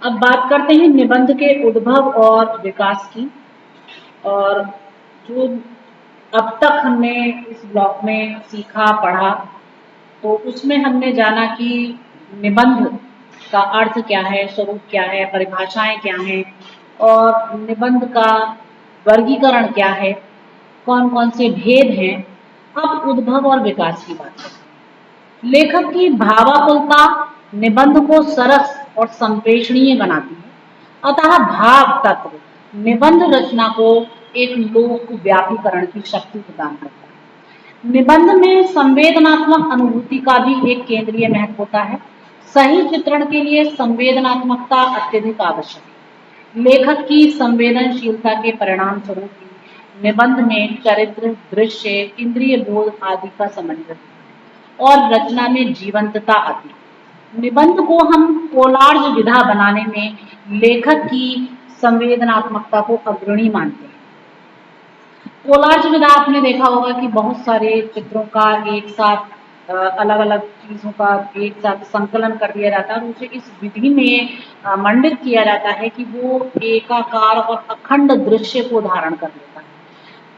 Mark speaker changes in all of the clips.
Speaker 1: अब बात करते हैं निबंध के उद्भव और विकास की। और जो अब तक हमने इस ब्लॉक में सीखा पढ़ा, तो उसमें हमने जाना कि निबंध का अर्थ क्या है, स्वरूप क्या है, परिभाषाएं क्या हैं और निबंध का वर्गीकरण क्या है, कौन कौन से भेद हैं। अब उद्भव और विकास की बात करते हैं। लेखक की भावाकुलता निबंध को सरस और संप्रेषणीय बनाती है। अतः भाव तत्व निबंध रचना को एक लोक व्यापीकरण की शक्ति प्रदान करता है। निबंध में संवेदनात्मक अनुभूति का भी एक केंद्रीय महत्व होता है। सही चित्रण के लिए संवेदनात्मकता अत्यधिक आवश्यक है। लेखक की संवेदनशीलता के परिणाम स्वरूप ही निबंध में चरित्र, दृश्य, इंद्रिय बोध आदि का समन्वय और रचना में जीवंतता आती है। निबंध को हम कोलार्ज विधा बनाने में लेखक की संवेदनात्मकता को अग्रणी मानते हैं। कोलार्ज विधा आपने देखा होगा कि बहुत सारे चित्रों का एक साथ अलग अलग चीजों का एक साथ संकलन कर दिया जाता है और उसे इस विधि में मंडित किया जाता है कि वो एकाकार और अखंड दृश्य को धारण कर लेता है।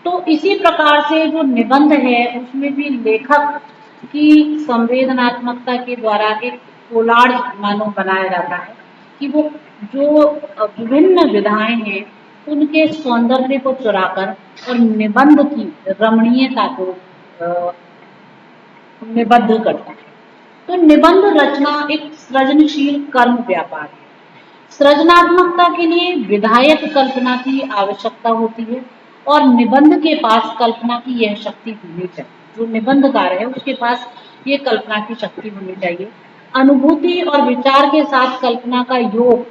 Speaker 1: तो इसी प्रकार से जो निबंध है उसमें भी लेखक की संवेदनात्मकता के द्वारा एक कोलाज मानो बनाया जाता है कि वो जो विभिन्न विधाएं हैं उनके सौंदर्य को चुराकर और निबंध की रमणीयता को निबद्ध करता है। तो निबंध रचना एक सृजनशील कर्म व्यापार है। सृजनात्मकता के लिए विधायक कल्पना की आवश्यकता होती है और निबंध के पास कल्पना की यह शक्ति होनी चाहिए। जो निबंधकार है उसके पास ये कल्पना की शक्ति होनी चाहिए। अनुभूति और विचार के साथ कल्पना का योग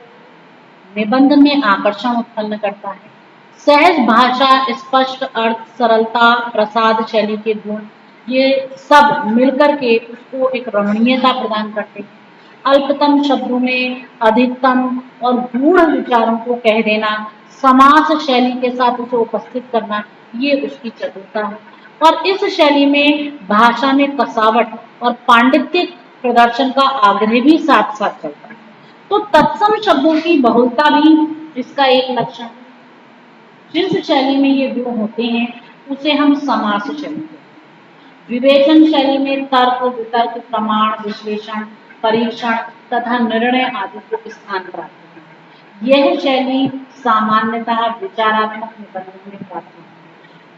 Speaker 1: निबंध में आकर्षण उत्पन्न करता है। सहज भाषा, स्पष्ट अर्थ, सरलता, प्रसाद शैली के गुण ये सब मिलकर के उसको एक रमणीयता प्रदान करते हैं। अल्पतम शब्दों में अधिकतम और गूढ़ विचारों को कह देना, समास शैली के साथ उसे उपस्थित करना, ये उसकी चतुरता है। और इस शैली में भाषा में कसावट और पांडित्य प्रदर्शन का आग्रह भी साथ साथ चलता है। तो तत्सम शब्दों की बहुलता भी इसका एक लक्षण है। जिस शैली में ये गुण होते हैं उसे हम समास शैली कहते हैं। विवेचन शैली में तर्क, वितर्क, प्रमाण, विश्लेषण, परीक्षण तथा निर्णय आदि को स्थान प्राप्त है। यह शैली सामान्यतः विचारात्मक निबंधों में प्राप्त होती है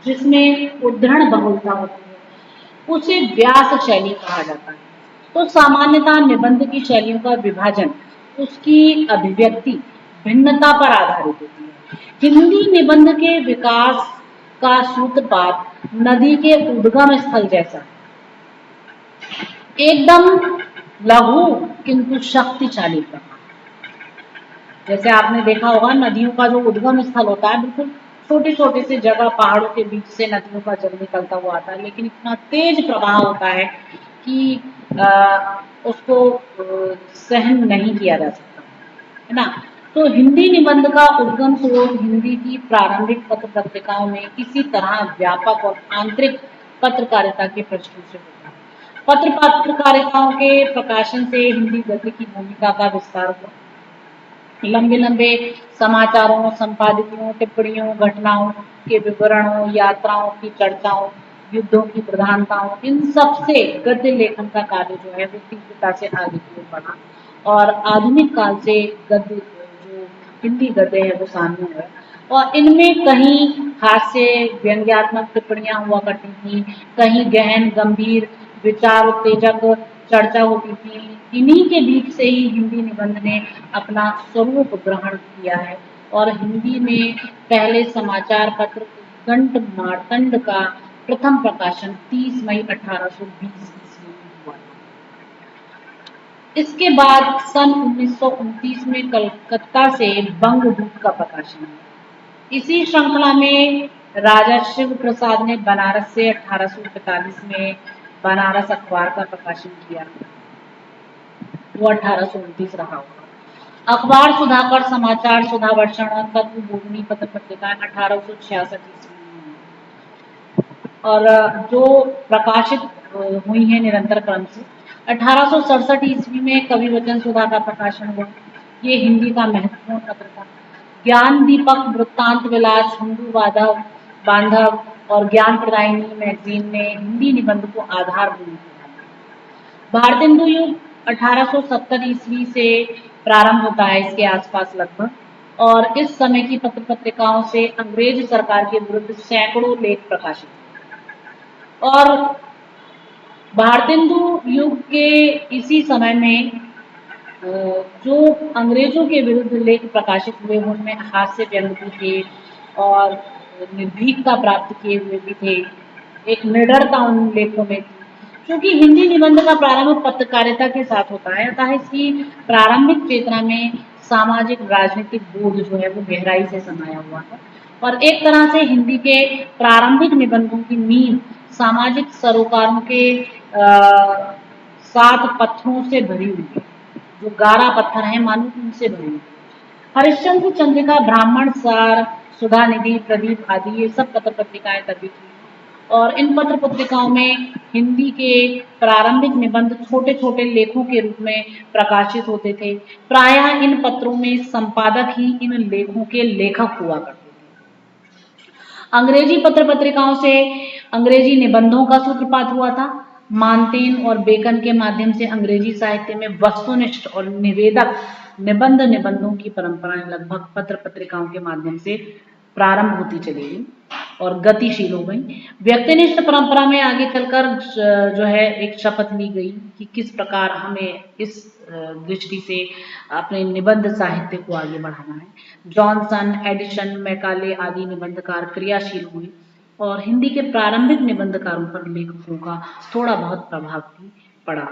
Speaker 1: जिसमें उद्धरण बहुलता होती है। उसे व्यास शैली कहा जाता है। तो सामान्यतः निबंध की शैलियों का विभाजन उसकी अभिव्यक्ति भिन्नता पर आधारित होती है। हिंदी निबंध के विकास का सूत्रपात नदी के उद्गम स्थल जैसा है, एकदम लघु किंतु शक्तिशाली प्रवाह। जैसे आपने देखा होगा नदियों का जो उद्गम स्थल होता है बिल्कुल छोटे छोटे से जगह पहाड़ों के बीच से नदियों का जल निकलता हुआ आता है, लेकिन इतना तेज प्रवाह होता है कि उसको सहन नहीं किया जा सकता है ना। तो हिंदी निबंध का उद्गम स्रोत हिंदी की प्रारंभिक पत्र पत्रिकाओं में किसी तरह व्यापक और आंतरिक पत्रकारिता के प्रश्न से होता है। पत्र पत्रकारिताओं के प्रकाशन से हिंदी गद्य की भूमिका का विस्तार हुआ। लंबे लंबे समाचारों, संपादकीयों, टिप्पणियों, घटनाओं के विवरणों, यात्राओं की चर्चाओं, युद्धों की प्रधानताओं, इन सब से गद्य लेखन का कार्य जो है वो तीव्रता से आगे की ओर बढ़ा और आधुनिक काल से गद्य जो हिंदी गद्य है वो सामने आया। और इनमें कहीं हास्य व्यंग्यात्मक टिप्पणियां हुआ करती थी, कहीं गहन गंभीर विचार उत्तेजक चर्चा होती थी। इन्हीं के बीच से ही हिंदी निबंध ने अपना स्वरूप ग्रहण किया है और हिंदी में पहले समाचार पत्र उद्गंठ मार्तंड का प्रथम प्रकाशन 30 मई 1820 ईस्वी में हुआ। इसके बाद सन 1929 में कलकत्ता से बंगदूत का प्रकाशन हुआ। इसी श्रृंखला में राजा शिव प्रसाद ने बनारस से 1845 में बनारस अखबार का प्रकाशन किया, वो 1829 रहा होगा। अखबार सुधाकर, समाचार सुधावर्षण और तत्व बोधनी पत्र पत्रिका 1866 ईस्वी में और जो प्रकाशित हुई है निरंतर क्रम से। 1867 ईस्वी में कवि वचन सुधा का प्रकाशन हुआ। ये हिंदी का महत्वपूर्ण पत्र था। ज्ञान दीपक, वृत्तांत विलास, हिंदू बांधव और ज्ञान प्रदायिनी मैगजीन ने हिंदी निबंध को आधारभूत माना। भारतेंदु युग 1870 ईस्वी से प्रारंभ होता है, इसके आसपास लगभग, और इस समय की पत्र पत्रिकाओं से अंग्रेज सरकार के विरुद्ध सैकड़ों लेख प्रकाशित हुए। और भारतेंदु युग के इसी समय में जो अंग्रेजों के विरुद्ध लेख प्रकाशित हुए उनमें हास्य व्यंग भी थे और निर्भीकता प्राप्त किए हुए भी थे। एक निडरता उन लेखों में थी। क्योंकि हिंदी निबंध का प्रारंभ पत्रकारिता के साथ होता है, अतः इसकी प्रारंभिक चेतना में सामाजिक राजनीतिक बोध जो है वो गहराई से समाया हुआ है। और एक तरह से हिंदी के प्रारंभिक निबंधों की नींव सामाजिक सरोकारों के 7 पत्थरों से भरी हुई है, जो गारा पत्थर हैं मानो उनसे भरी हुई। हरिश्चंद्र चंद्रिका, ब्राह्मण सार, सुधा निधि, प्रदीप आदि ये सब पत्र पत्रिकाएं तभी थी। और इन पत्र पत्रिकाओं में हिंदी के प्रारंभिक निबंध छोटे छोटे लेखों के रूप में प्रकाशित होते थे। प्रायः इन पत्रों में संपादक ही इन लेखों के लेखक हुआ करते थे। अंग्रेजी पत्र पत्रिकाओं से अंग्रेजी निबंधों का सूत्रपात हुआ था। मानटेन और बेकन के माध्यम से अंग्रेजी साहित्य में वस्तुनिष्ठ और निवेदक निबंधों की परंपराएं लगभग पत्र पत्रिकाओं के माध्यम से प्रारंभ होती चली गई और गतिशील हो गई। व्यक्तिनिष्ठ परंपरा में आगे चलकर जो है एक शपथ ली गई कि किस प्रकार हमें इस दृष्टि से अपने निबंध साहित्य को आगे बढ़ाना है। जॉनसन, एडिशन, मैकाले आदि निबंधकार क्रियाशील हुए और हिंदी के प्रारंभिक निबंधकारों पर लेखकों का थोड़ा बहुत प्रभाव भी पड़ा।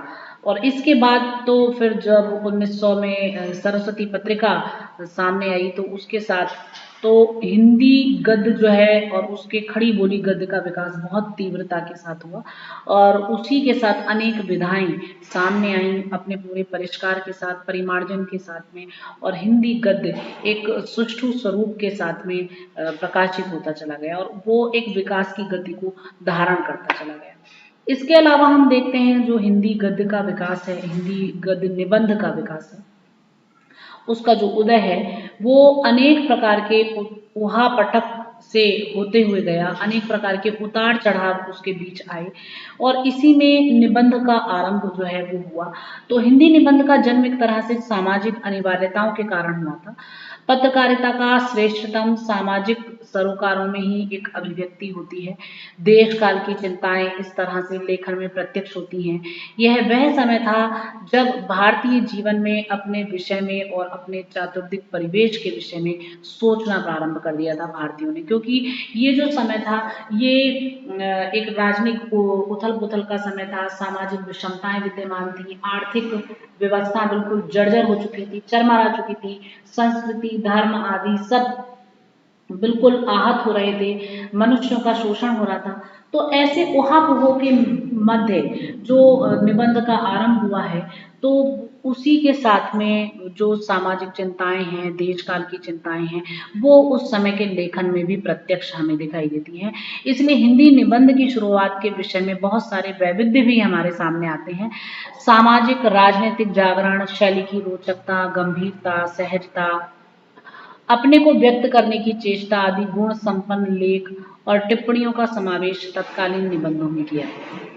Speaker 1: और इसके बाद तो फिर जब 1900 में सरस्वती पत्रिका सामने आई तो उसके साथ तो हिंदी गद्य जो है और उसके खड़ी बोली गद्य का विकास बहुत तीव्रता के साथ हुआ और उसी के साथ अनेक विधाएं सामने आईं अपने पूरे परिष्कार के साथ, परिमार्जन के साथ में, और हिंदी गद्य एक सुष्ठु स्वरूप के साथ में प्रकाशित होता चला गया और वो एक विकास की गति को धारण करता चला गया। इसके अलावा हम देखते हैं जो हिंदी गद्य का विकास है, हिंदी गद्य निबंध का विकास है, उसका जो उदय है वो अनेक प्रकार के ऊहापटक से होते हुए गया, अनेक प्रकार के उतार चढ़ाव उसके बीच आए और इसी में निबंध का आरंभ जो है वो हुआ। तो हिंदी निबंध का जन्म एक तरह से सामाजिक अनिवार्यताओं के कारण हुआ था। पत्रकारिता का श्रेष्ठतम सामाजिक सरोकारों में ही एक अभिव्यक्ति होती है। देश काल की चिंताएं इस तरह से लेखन में प्रत्यक्ष होती हैं। यह वह समय था जब भारतीय जीवन में अपने विषय में और अपने चातुर्दिक परिवेश के विषय में सोचना प्रारंभ कर दिया था भारतीयों ने, क्योंकि ये जो समय था ये एक राजनीतिक उथल पुथल का समय था। सामाजिक विषमताएं विद्यमान थी, आर्थिक व्यवस्था बिल्कुल जर्जर हो चुकी थी, चरमरा चुकी थी, संस्कृति, धर्म आदि सब बिल्कुल आहत हो रहे थे, मनुष्यों का शोषण हो रहा था। तो ऐसे ऊहापोह के मध्य जो निबंध का आरंभ हुआ है तो उसी के साथ में जो सामाजिक चिंताएं हैं, देश काल की चिंताएं हैं, वो उस समय के लेखन में भी प्रत्यक्ष हमें दिखाई देती हैं। इसलिए हिंदी निबंध की शुरुआत के विषय में बहुत सारे वैविध्य भी हमारे सामने आते हैं। सामाजिक राजनीतिक जागरण, शैली की रोचकता, गंभीरता, सहजता, अपने को व्यक्त करने की चेष्टा आदि गुण संपन्न लेख और टिप्पणियों का समावेश तत्कालीन निबंधों में किया गया।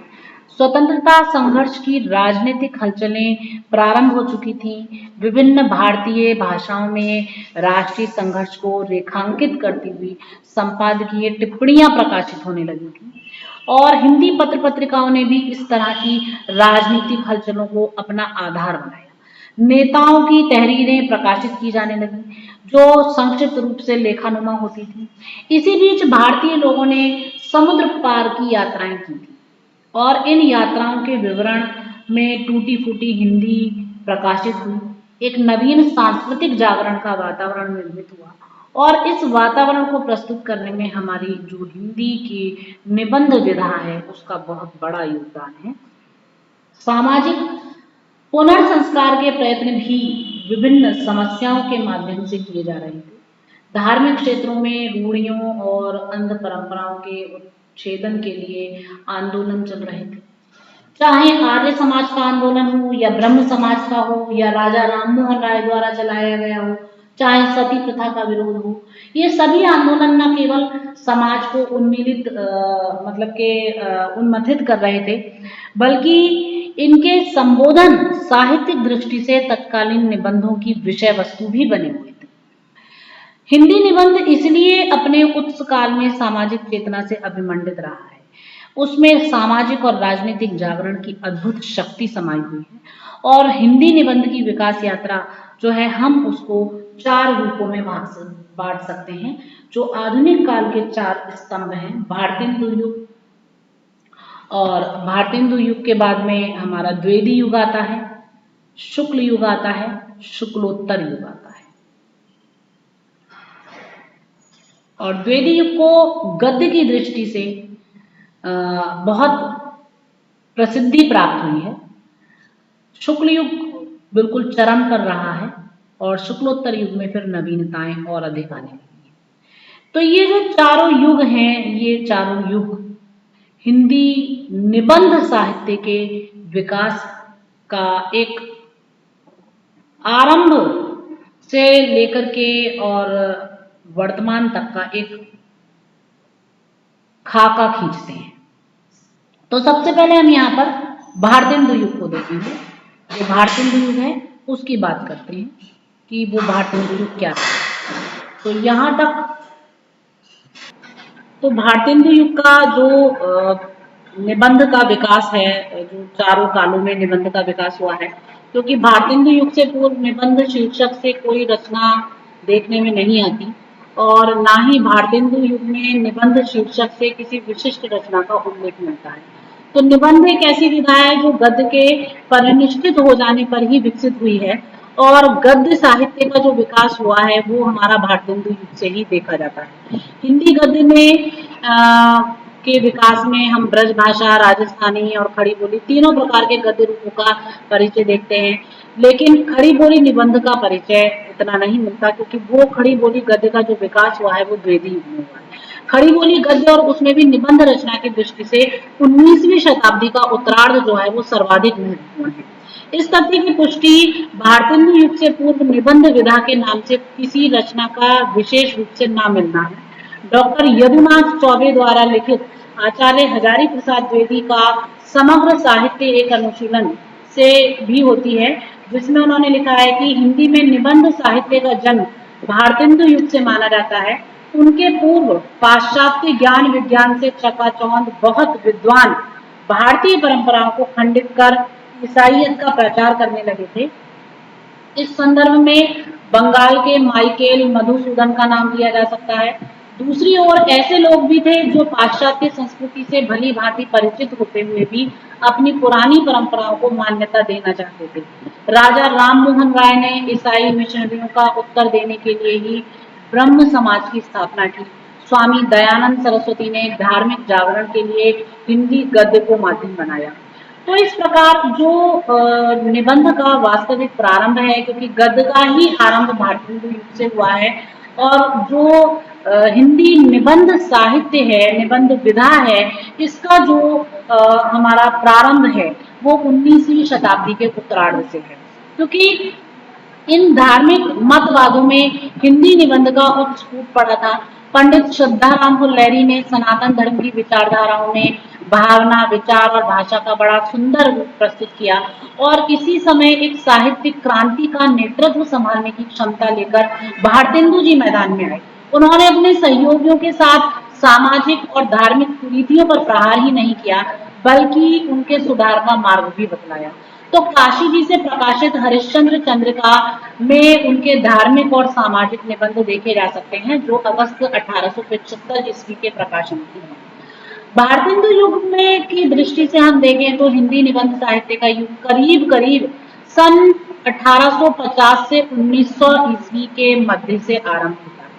Speaker 1: स्वतंत्रता संघर्ष की राजनीतिक हलचलें प्रारंभ हो चुकी थीं। विभिन्न भारतीय भाषाओं में राष्ट्रीय संघर्ष को रेखांकित करती हुई संपादकीय टिप्पणियां प्रकाशित होने लगी थीं और हिंदी पत्र पत्रिकाओं ने भी इस तरह की राजनीतिक हलचलों को अपना आधार बनाया। नेताओं की तहरीरें प्रकाशित की जाने लगी जो संक्षिप्त रूप से लेखानुमा होती थी। इसी बीच भारतीय लोगों ने समुद्र पार की यात्राएं की थी और इन यात्राओं के विवरण में टूटी फूटी हिंदी प्रकाशित हुई। एक नवीन सांस्कृतिक जागरण का वातावरण निर्मित हुआ और इस वातावरण को प्रस्तुत करने में हमारी जो हिंदी की निबंध विधा है उसका बहुत बड़ा योगदान है। सामाजिक पुनर्संस्कार के प्रयत्न भी विभिन्न समस्याओं के माध्यम से किए जा रहे थे। धार्मिक क्षेत्रों में रूढ़ियों और अंध परंपराओं के उच्छेदन के लिए आंदोलन चल रहे थे। चाहे आर्य समाज का आंदोलन हो या ब्रह्म समाज का हो या राजा राममोहन राय द्वारा चलाया गया हो, चाहे सती प्रथा का विरोध हो, ये सभी आंदोलन न केवल समाज को उन्मीलित मतलब के उन्मथित कर रहे थे, बल्कि इनके संबोधन साहित्यिक दृष्टि से तत्कालीन निबंधों की विषय वस्तु भी बने हुए थे। हिंदी निबंध इसलिए अपने उच्च काल में सामाजिक चेतना से अभिमंडित रहा है। उसमें सामाजिक और राजनीतिक जागरण की अद्भुत शक्ति समाई हुई है और हिंदी निबंध की विकास यात्रा जो है हम उसको 4 रूपों में बांट सकते हैं, जो आधुनिक काल के 4 स्तंभ हैं। भारतेंदु युग, और भारतेंदु युग के बाद में हमारा द्विवेदी युग आता है, शुक्ल युग आता है, शुक्लोत्तर युग आता है। और द्विवेदी युग को गद्य की दृष्टि से बहुत प्रसिद्धि प्राप्त हुई है। शुक्ल युग बिल्कुल चरम कर रहा है और शुक्लोत्तर युग में फिर नवीनताएं और अधिक आने लगी हैं। तो ये जो चारों युग हैं, ये चारों युग हिंदी निबंध साहित्य के विकास का एक आरंभ से लेकर के और वर्तमान तक का एक खाका खींचते हैं। तो सबसे पहले हम यहाँ पर भारतेंदु युग को देखेंगे। जो भारतेंदु युग है उसकी बात करते हैं कि वो भारतेंदु युग क्या है। तो यहाँ तक तो भारतेंदु युग का जो निबंध का विकास है, जो चारों कालों में निबंध का विकास हुआ है, क्योंकि भारतेंदु युग से पूर्व निबंध शीर्षक से कोई रचना देखने में नहीं आती और ना ही भारतेंदु युग में निबंध शीर्षक से किसी विशिष्ट रचना का उल्लेख मिलता है। तो निबंध एक ऐसी विधा है जो गद्य के परिनिष्ठित हो जाने पर ही विकसित हुई है और गद्य साहित्य का जो विकास हुआ है वो हमारा भारतेंदु युग से ही देखा जाता है। हिंदी गद्य में के विकास में हम ब्रज भाषा, राजस्थानी और खड़ी बोली तीनों प्रकार के गद्य रूपों का परिचय देखते हैं, लेकिन खड़ी बोली निबंध का परिचय इतना नहीं मिलता क्योंकि वो खड़ी बोली गद्य का जो विकास हुआ है वो द्विवेदी युग में हुआ है। खड़ी बोली गद्य और उसमें भी निबंध रचना की दृष्टि से 19वीं शताब्दी का उत्तरार्ध जो है वो सर्वाधिक महत्वपूर्ण है। इस तथ्य की पुष्टि भारतेंदु युग से पूर्व निबंध विधा के नाम से किसी रचना का विशेष रूप से न मिलना है। डॉक्टर यदुनाथ चौबे द्वारा लिखित आचार्य हजारी प्रसाद द्विवेदी का समग्र साहित्य एक अनुशीलन से भी होती है, जिसमें उन्होंने लिखा है कि हिंदी में निबंध साहित्य का जन्म भारतेंदु युग से माना जाता है। उनके पूर्व पाश्चात्य ज्ञान विज्ञान से चकाचौंध बहुत विद्वान भारतीय परंपराओं को खंडित कर ईसाईयत का प्रचार करने लगे थे। इस संदर्भ में बंगाल के माइकेल मधुसूदन का नाम लिया जा सकता है। दूसरी ओर ऐसे लोग भी थे जो पाश्चात्य संस्कृति से भली भांति परिचित होते हुए भी अपनी पुरानी परंपराओं को मान्यता देना चाहते थे। राजा राममोहन राय ने ईसाई मिशनरियों का उत्तर देने के लिए ही ब्रह्म समाज की स्थापना की। स्वामी दयानंद सरस्वती ने धार्मिक जागरण के लिए हिंदी गद्य को माध्यम बनाया। तो इस प्रकार जो निबंध का वास्तविक प्रारंभ है, क्योंकि गद्य का ही आरंभ भारतेंदु युग से हुआ है और जो हिंदी निबंध साहित्य है, निबंध विधा है, इसका जो हमारा प्रारंभ है वो 19वीं शताब्दी के उत्तरार्ध से है। क्योंकि इन धार्मिक मतवादों में हिंदी निबंध का उच्च फूट पड़ा था। पंडित श्रद्धारामपुर लहरी ने सनातन धर्म की विचारधाराओं में भावना, विचार और भाषा का बड़ा सुंदर रूप प्रस्तुत किया और इसी समय एक साहित्यिक क्रांति का नेतृत्व संभालने की क्षमता लेकर भारतेंदु जी मैदान में आए। उन्होंने अपने सहयोगियों के साथ सामाजिक और धार्मिक कुरीतियों पर प्रहार ही नहीं किया, बल्कि उनके सुधार का मार्ग भी बतलाया। तो काशी जी से प्रकाशित हरिश्चंद्र चंद्रिका में उनके धार्मिक और सामाजिक निबंध देखे जा सकते हैं, जो अगस्त 1875 ईस्वी के प्रकाशन की है। भारतेंदु युग में की दृष्टि से हम देखें तो हिंदी निबंध साहित्य का युग करीब करीब सन 1850 से 1900 ईस्वी के मध्य से आरंभ होता है।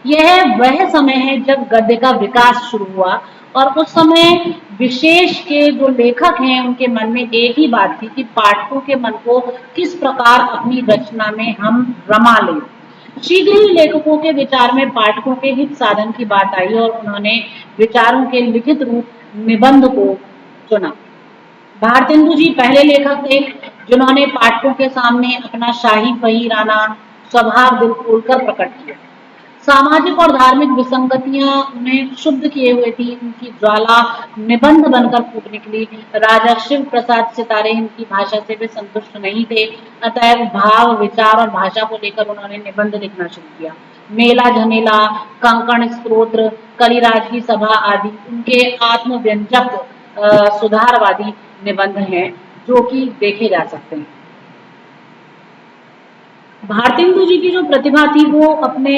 Speaker 1: यह वह समय है जब गद्य का विकास शुरू हुआ और उस समय विशेष के जो लेखक हैं उनके मन में एक ही बात थी कि पाठकों के मन को किस प्रकार अपनी रचना में हम रमा लें। शीघ्र ही लेखकों के विचार में पाठकों के हित साधन की बात आई और उन्होंने विचारों के लिखित रूप निबंध को चुना। भारतेंदु जी पहले लेखक थे जिन्होंने पाठकों के सामने अपना शाही फकीराना स्वभाव दिल खोलकर प्रकट किया। सामाजिक और धार्मिक विसंगतियां उन्हें क्षुब्ध किए हुए थी। उनकी ज्वाला निबंध बनकर फूट निकली। राजा शिव प्रसाद सितारे इनकी भाषा से वे संतुष्ट नहीं थे, अतएव भाव विचार और भाषा को लेकर उन्होंने निबंध लिखना शुरू किया। मेला झमेला, कंकण स्तोत्र, कलिराज की सभा आदि उनके आत्मव्यंजक सुधारवादी निबंध हैं जो कि देखे जा सकते हैं। भारतेंदु जी की जो प्रतिभा थी वो अपने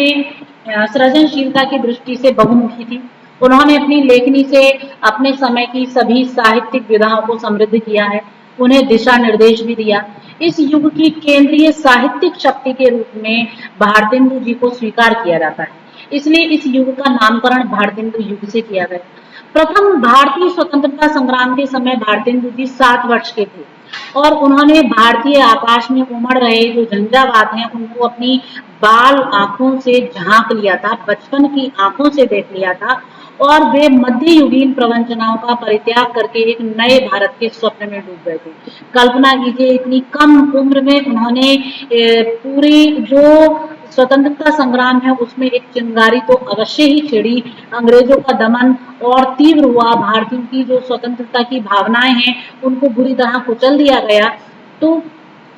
Speaker 1: सृजनशीलता की दृष्टि से बहुमुखी थी। उन्होंने अपनी लेखनी से अपने समय की सभी साहित्यिक विधाओं को समृद्ध किया है, उन्हें दिशा निर्देश भी दिया। इस युग की केंद्रीय साहित्यिक शक्ति के रूप में भारतेंदु जी को स्वीकार किया जाता है, इसलिए इस युग का नामकरण भारतेंदु युग से किया गया। प्रथम भारतीय स्वतंत्रता संग्राम के समय भारतेंदु जी 7 वर्ष के थे और उन्होंने भारतीय आकाश में उमड़ रहे जो झंझावात हैं उनको अपनी बाल आंखों से झांक लिया था, बचपन की आंखों से देख लिया था और वे मध्ययुगीन प्रवंचनाओं का परित्याग करके एक नए भारत के स्वप्न में डूब गए थे। कल्पना कीजिए इतनी कम उम्र में उन्होंने पूरी जो स्वतंत्रता संग्राम है उसमें एक चिंगारी तो अवश्य ही छिड़ी। अंग्रेजों का दमन और तीव्र हुआ, भारतीयों की जो स्वतंत्रता की भावनाएं हैं उनको बुरी तरह कुचल दिया गया। तो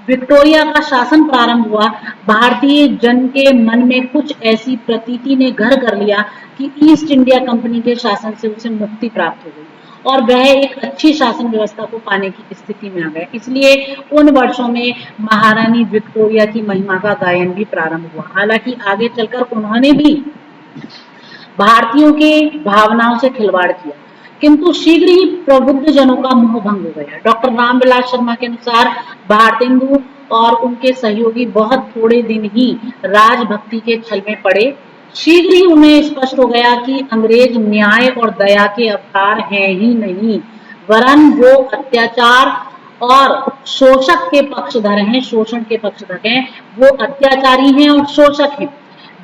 Speaker 1: विक्टोरिया का शासन प्रारंभ हुआ। भारतीय जन के मन में कुछ ऐसी प्रतीति ने घर कर लिया कि ईस्ट इंडिया कंपनी के शासन से उसे मुक्ति प्राप्त हो गई और वह एक अच्छी शासन व्यवस्था को पाने की स्थिति में आ गया। इसलिए उन वर्षों में महारानी विक्टोरिया की महिमा का गायन भी प्रारंभ हुआ। हालांकि आगे चलकर उन्होंने भी भारतीयों के भावनाओं से खिलवाड़ किया, किंतु शीघ्र ही प्रबुद्ध जनों का मोह भंग हो गया। डॉक्टर रामविलास शर्मा के अनुसार भारतेंदु और उनके सहयोगी बहुत थोड़े दिन ही राजभक्ति के छल में पड़े। शीघ्र ही उन्हें स्पष्ट हो गया कि अंग्रेज न्याय और दया के अवतार हैं ही नहीं, वरन वो अत्याचार और शोषक के पक्षधर हैं, शोषण के पक्षधर हैं। वो अत्याचारी हैं और शोषक हैं।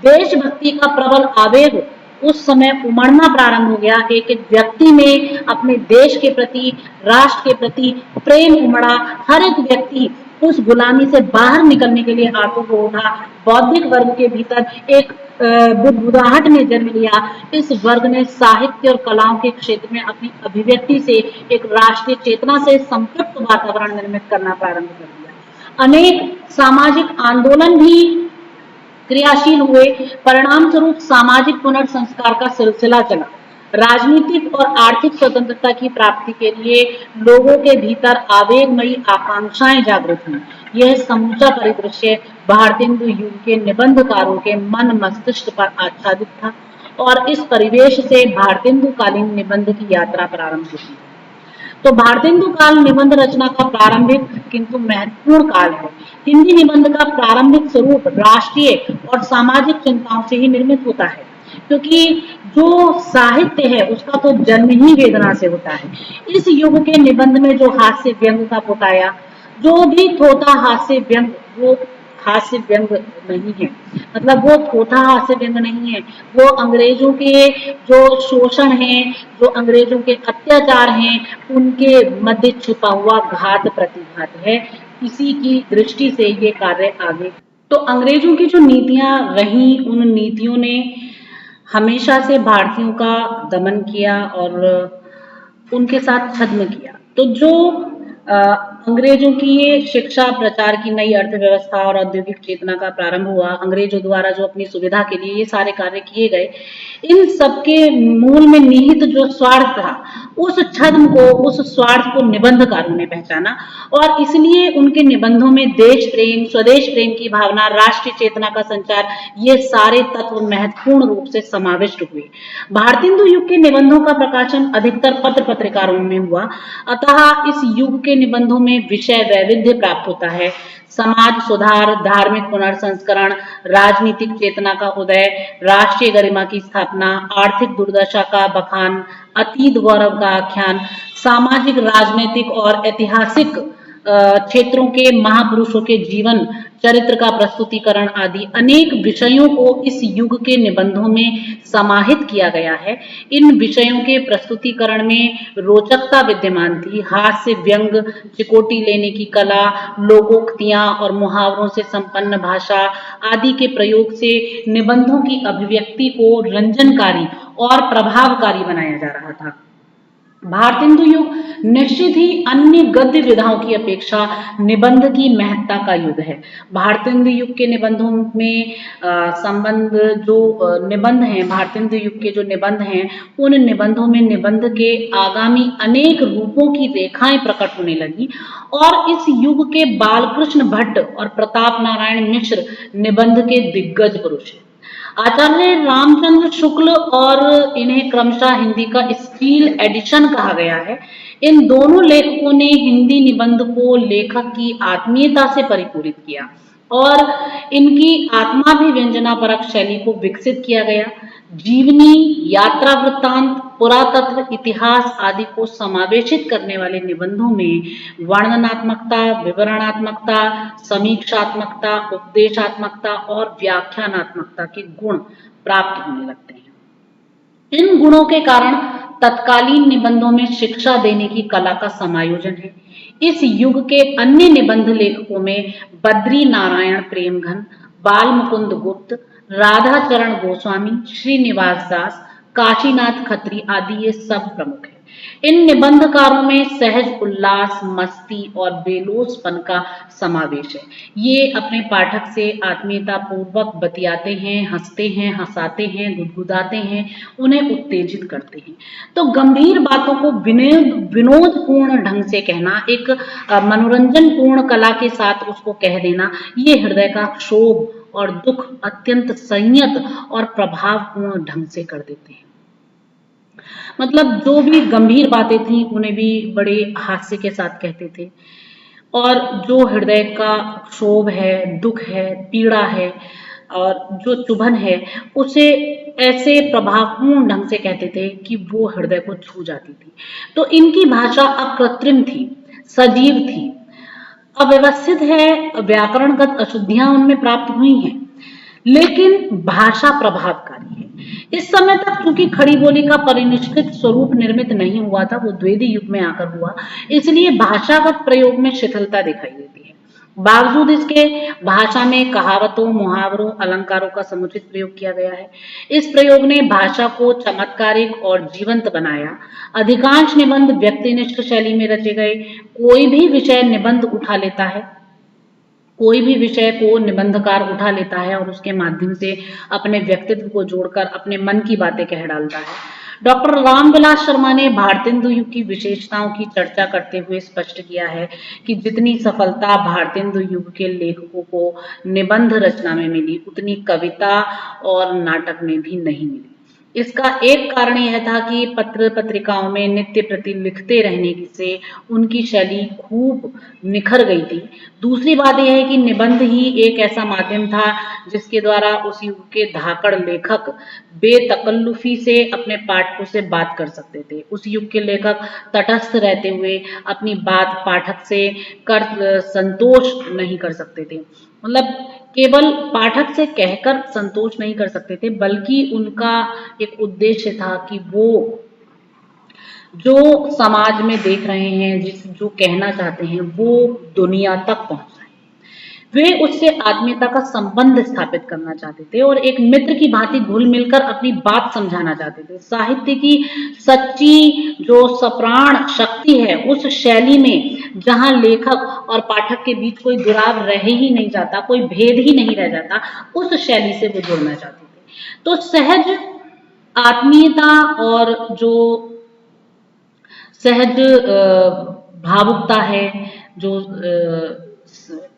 Speaker 1: देशभक्ति का प्रबल आवेग उस समय उमड़ना प्रारंभ हो गया। एक एक व्यक्ति में अपने देश के प्रति, राष्ट्र के प्रति प्रेम उमड़ा। हर एक व्यक्ति उस गुलामी से बाहर निकलने के लिए आंखों को उठा। बौद्धिक वर्ग के भीतर एक बुदबुदाहट ने जन्म लिया। इस वर्ग ने साहित्य और कलाओं के क्षेत्र में अपनी अभिव्यक्ति से एक राष्ट्रीय चेतना से संतृप्त वातावरण निर्मित करना प्रारंभ कर दिया। अनेक सामाजिक आंदोलन भी क्रियाशील हुए। परिणाम स्वरूप सामाजिक पुनर्संस्कार का सिलसिला चला। राजनीतिक और आर्थिक स्वतंत्रता की प्राप्ति के लिए लोगों के भीतर आवेगमयी आकांक्षाएं जागृत हुई। यह समूचा परिदृश्य भारतेंदु युग के निबंधकारों के मन मस्तिष्क पर आच्छादित था और इस परिवेश से भारतेंदु कालीन निबंध की यात्रा प्रारंभ हुई। तो भारतेंदु काल निबंध रचना का प्रारंभिक किंतु महत्वपूर्ण काल है। हिंदी निबंध का प्रारंभिक स्वरूप राष्ट्रीय और सामाजिक चिंताओं से ही निर्मित होता है, क्योंकि जो साहित्य है उसका तो जन्म ही वेदना से होता है। इस युग के निबंध में जो हास्य व्यंग का पुटाया, जो भी थोथा हास्य व्यंग, वो हास्य व्यंग नहीं है, मतलब वो थोथा हास्य व्यंग नहीं है। वो अंग्रेजों के जो शोषण है, जो अंग्रेजों के अत्याचार हैं, उनके मध्य छुपा हुआ घात प्रतिघात है। इसी की दृष्टि से ये कार्य आगे। तो अंग्रेजों की जो नीतियां रही, उन नीतियों ने हमेशा से भारतीयों का दमन किया और उनके साथ छद्म किया। तो जो अंग्रेजों की ये शिक्षा प्रचार की नई अर्थव्यवस्था और औद्योगिक चेतना का प्रारंभ हुआ, अंग्रेजों द्वारा जो अपनी सुविधा के लिए ये सारे कार्य किए गए, इन सबके मूल में निहित जो स्वार्थ था, उस छद्म को, उस स्वार्थ को निबंधकारों ने पहचाना और इसलिए उनके निबंधों में देश प्रेम, स्वदेश प्रेम की भावना, राष्ट्रीय चेतना का संचार, ये सारे तत्व महत्वपूर्ण रूप से समाविष्ट हुए। भारतेंदु युग के निबंधों का प्रकाशन अधिकतर पत्र पत्रिकाओं में हुआ, अतः इस युग के निबंधों में विषय वैविध्य प्राप्त होता है। समाज सुधार, धार्मिक पुनर्संस्करण, राजनीतिक चेतना का उदय, राष्ट्रीय गरिमा की स्थापना, आर्थिक दुर्दशा का बखान, अतीत गौरव का आख्यान, सामाजिक, राजनीतिक और ऐतिहासिक क्षेत्रों के महापुरुषों के जीवन चरित्र का प्रस्तुतिकरण आदि अनेक विषयों को इस युग के निबंधों में समाहित किया गया है। इन विषयों के प्रस्तुतिकरण में रोचकता विद्यमान थी। हास्य, व्यंग, चिकोटी लेने की कला, लोकोक्तियां और मुहावरों से संपन्न भाषा आदि के प्रयोग से निबंधों की अभिव्यक्ति को रंजनकारी और प्रभावकारी बनाया जा रहा था। भारतेंदु युग निश्चित ही अन्य गद्य विधाओं की अपेक्षा निबंध की महत्ता का युग है। भारतेंदु युग के निबंधों में संबंध जो निबंध हैं, भारतेंदु युग के जो निबंध हैं, उन निबंधों में निबंध के आगामी अनेक रूपों की रेखाएं प्रकट होने लगी और इस युग के बालकृष्ण भट्ट और प्रताप नारायण मिश्र निबंध के दिग्गज पुरुष हैं। आचार्य रामचंद्र शुक्ल और इन्हें क्रमशः हिंदी का स्टील एडिशन कहा गया है। इन दोनों लेखकों ने हिंदी निबंध को लेखक की आत्मीयता से परिपूरित किया और इनकी आत्माभिव्यंजनापरक शैली को विकसित किया गया। जीवनी, यात्रा वृत्तांत, पुरातत्व, इतिहास आदि को समावेशित करने वाले निबंधों में वर्णनात्मकता, विवरणात्मकता, समीक्षात्मकता, उपदेशात्मकता और व्याख्यानात्मकता के गुण प्राप्त होने लगते हैं। इन गुणों के कारण तत्कालीन निबंधों में शिक्षा देने की कला का समायोजन है। इस युग के अन्य निबंध लेखकों में बद्री नारायण प्रेमघन, बाल मुकुंद गुप्त, राधाचरण गोस्वामी, श्रीनिवास दास, काशीनाथ खत्री आदि ये सब प्रमुख हैं। इन निबंधकारों में सहज उल्लास, मस्ती और बेलोसपन का समावेश है। ये अपने पाठक से आत्मीयता पूर्वक बतियाते हैं, हंसते हैं, हंसाते हैं, गुदगुदाते हैं, उन्हें उत्तेजित करते हैं। तो गंभीर बातों को विनोदपूर्ण ढंग से कहना, एक मनोरंजनपूर्ण कला के साथ उसको कह देना, ये हृदय का क्षोभ और दुख अत्यंत संयत और प्रभावपूर्ण ढंग से कर देते हैं। मतलब जो भी गंभीर बातें थी उन्हें भी बड़े हास्य के साथ कहते थे और जो हृदय का क्षोभ है, दुख है, पीड़ा है और जो चुभन है उसे ऐसे प्रभावपूर्ण ढंग से कहते थे कि वो हृदय को छू जाती थी। तो इनकी भाषा अकृत्रिम थी, सजीव थी, अव्यवस्थित है, व्याकरणगत अशुद्धियां उनमें प्राप्त हुई हैं, लेकिन भाषा प्रभावकारी है। इस समय तक चूंकि खड़ी बोली का परिनिष्कृत स्वरूप निर्मित नहीं हुआ था, वो द्विवेदी युग में आकर हुआ, इसलिए भाषागत प्रयोग में शिथिलता दिखाई देती है। बावजूद इसके भाषा में कहावतों, मुहावरों, अलंकारों का समुचित प्रयोग किया गया है। इस प्रयोग ने भाषा को चमत्कारिक और जीवंत बनाया। अधिकांश निबंध व्यक्तिनिष्ठ शैली में रचे गए। कोई भी विषय निबंध उठा लेता है, कोई भी विषय को निबंधकार उठा लेता है और उसके माध्यम से अपने व्यक्तित्व को जोड़कर अपने मन की बातें कह डालता है। डॉक्टर रामविलास शर्मा ने भारतेंदु युग की विशेषताओं की चर्चा करते हुए स्पष्ट किया है कि जितनी सफलता भारतेंदु युग के लेखकों को निबंध रचना में मिली, उतनी कविता और नाटक में भी नहीं मिली। इसका एक कारण यह था कि पत्र पत्रिकाओं में नित्य प्रति लिखते रहने से उनकी शैली खूब निखर गई थी। दूसरी बात यह है कि निबंध ही एक ऐसा माध्यम था जिसके द्वारा उस युग के धाकड़ लेखक बेतकल्लुफी से अपने पाठकों से बात कर सकते थे। उस युग के लेखक तटस्थ रहते हुए अपनी बात पाठक से कर संतोष नहीं कर सकते थे। मतलब केवल पाठक से कहकर संतोष नहीं कर सकते थे, बल्कि उनका एक उद्देश्य था कि वो जो समाज में देख रहे हैं, जो कहना चाहते हैं, वो दुनिया तक पहुंचाए। वे उससे आत्मीयता का संबंध स्थापित करना चाहते थे और एक मित्र की भांति घुल मिलकर अपनी बात समझाना चाहते थे। साहित्य की सच्ची जो सप्राण शक्ति है उस शैली में, जहां लेखक और पाठक के बीच कोई दुराव रह ही नहीं जाता, कोई भेद ही नहीं रह जाता, उस शैली से वो जुड़ना चाहते थे। तो सहज आत्मीयता और जो सहज भावुकता है, जो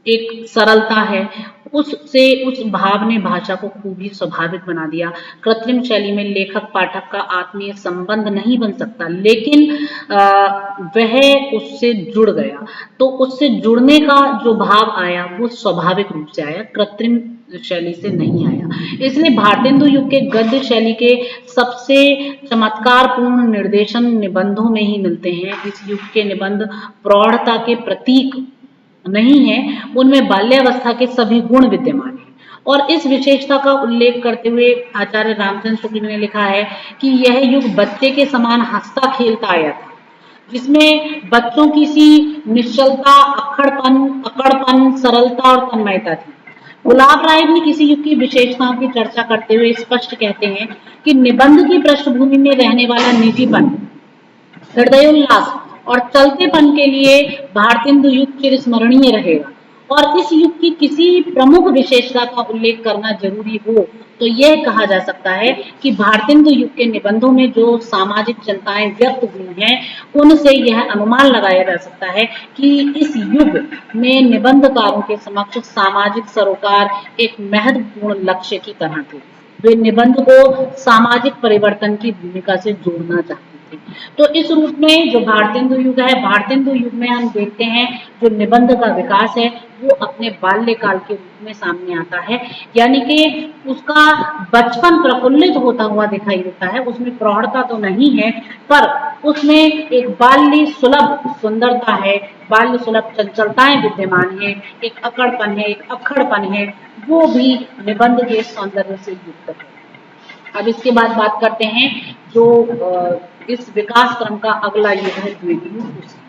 Speaker 1: एक सरलता है, उससे उस भाव ने भाषा को खूब ही स्वाभाविक बना दिया। कृत्रिम शैली में लेखक पाठक का आत्मीय संबंध नहीं बन सकता, लेकिन वह उससे जुड़ गया। तो उससे जुड़ने का जो भाव आया वो स्वाभाविक रूप से आया, कृत्रिम शैली से नहीं आया। इसलिए भारतेंदु युग के गद्य शैली के सबसे चमत्कारपूर्ण निर्देशन निबंधों में ही मिलते हैं। इस युग के निबंध प्रौढ़ता के प्रतीक नहीं है, उनमें बाल्यावस्था के सभी गुण विद्यमान हैं। और इस विशेषता का उल्लेख करते हुए आचार्य रामचंद्र शुक्ल ने लिखा है कि यह युग बच्चे के समान हंसता खेलता आया था, जिसमें बच्चों की सी निश्चलता, अकड़पन, सरलता और तन्मयता थी। गुलाब राय भी किसी युग की विशेषताओं की चर्चा करते हुए स्पष्ट कहते हैं कि निबंध की पृष्ठभूमि में रहने वाला निजीपन, हृदयोल्लास और चलतेपन के लिए भारतेंदु युग चिरस्मरणीय रहेगा। और इस युग की किसी प्रमुख विशेषता का उल्लेख करना जरूरी हो तो यह कहा जा सकता है कि भारतेंदु युग के निबंधों में जो सामाजिक चिंताएं व्यक्त हुई हैं, उनसे यह अनुमान लगाया जा सकता है कि इस युग में निबंधकारों के समक्ष सामाजिक सरोकार एक महत्वपूर्ण लक्ष्य की तरह थे। वे निबंध को सामाजिक परिवर्तन की भूमिका से जोड़ना चाहते थे। तो इस रूप में जो भारतेंदु युग है, भारतेंदु युग में हम देखते हैं जो निबंध का विकास है वो अपने बाल्यकाल के रूप में सामने आता है, यानी कि उसका बचपन प्रफुल्लित होता हुआ दिखाई देता है। उसमें प्रौढ़ता तो नहीं है, पर उसमें एक बाल्य सुलभ सुंदरता है, बाल्य सुलभ चंचलताएं विद्यमान है, एक अकड़पन है, एक अक्खड़पन है, वो भी निबंध के सौंदर्य से युक्त है। अब इसके बाद बात करते हैं जो इस विकास क्रम का अगला युग है द्वितीय युग।